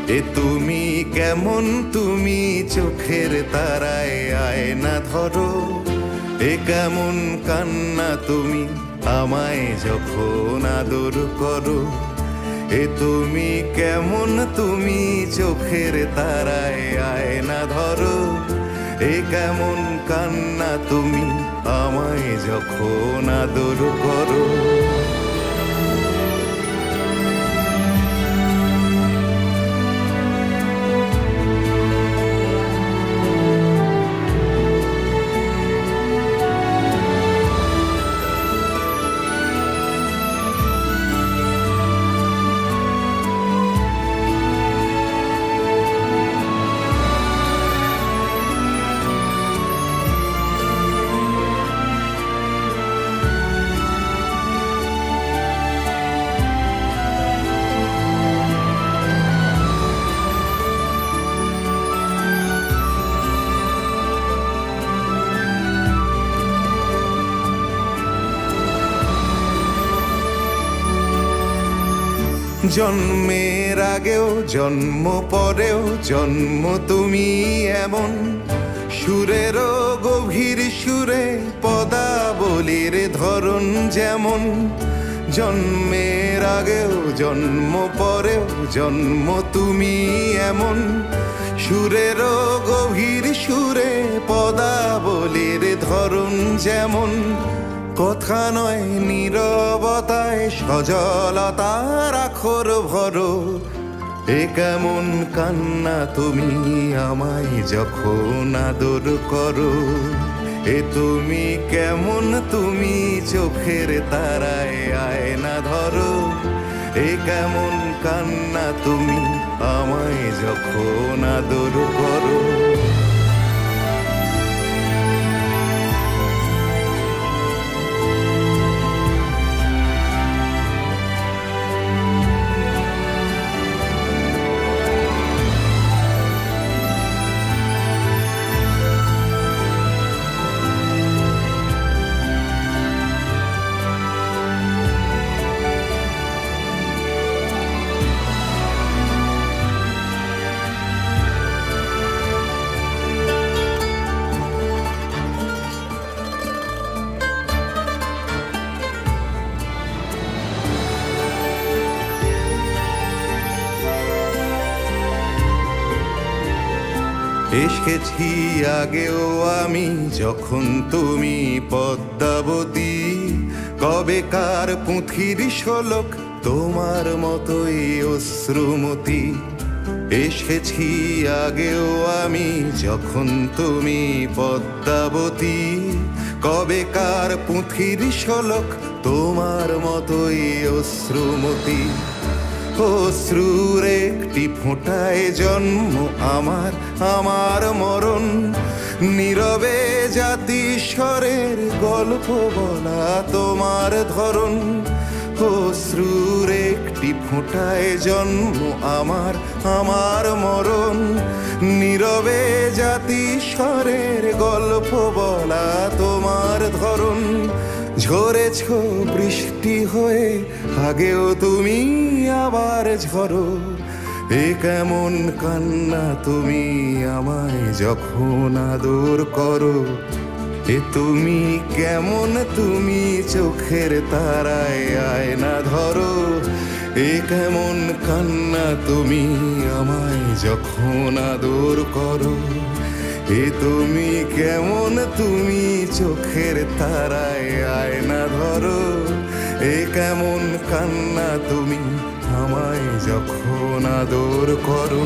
এ তুমি কেমন, তুমি চোখের তারায় আয়না ধরো। এ কেমন কান্না তুমি আমায় যখন আদর করো। এ তুমি কেমন, তুমি চোখের তারায় আয়না ধরো। এ কেমন কান্না তুমি আমায় যখন আদর করো। জন্মের আগেও জন্ম পরেও জন্ম তুমি এমন, সুরেরও গভীর সুরে পদাবলীর ধরন যেমন। জন্মের আগেও জন্ম পরেও জন্ম তুমি এমন, সুরেরও গভীর সুরে পদাবলীর ধরন যেমন। কথা নয় নীরবতায় সজলতার আখর ভরো। এ কেমন কান্না তুমি আমায় যখন আদর করো। এ তুমি কেমন, তুমি চোখের তারায় আয়না ধরো। এ কেমন কান্না তুমি আমায় যখন আদর করো। এসেছি আগেও আমি যখন তুমি পদ্মাবতী। কবেকার পুঁথির শোলক তোমার মতোই অশ্রুমতি। এসেছি আগেও আমি যখন তুমি পদ্মাবতী। কবেকার পুঁথির শোলক তোমার মতোই অশ্রুমতি। অশ্রুর একটি ফোঁটায় জন্ম আমার, আমার মরণ। নীরবে জাতিস্বরের গল্প বলা তোমার ধরন। অশ্রুর একটি ফোঁটায় জন্ম আমার, আমার মরণ। নীরবে জাতিস্বরের গল্প বলা তোমার ধরন। ঝরেছ বৃষ্টি হয়ে আগেও তুমি আবার ঝরো। এ কেমন কান্না তুমি আমায় যখন আদর করো। এ তুমি কেমন, তুমি চোখের তারায় আয়না ধরো। এ কেমন কান্না তুমি আমায় যখন আদর করো। এ তুমি কেমন, তুমি চোখের তারায় আয়না ধরো। এ কেমন কান্না তুমি আমায় যখন আদর করো।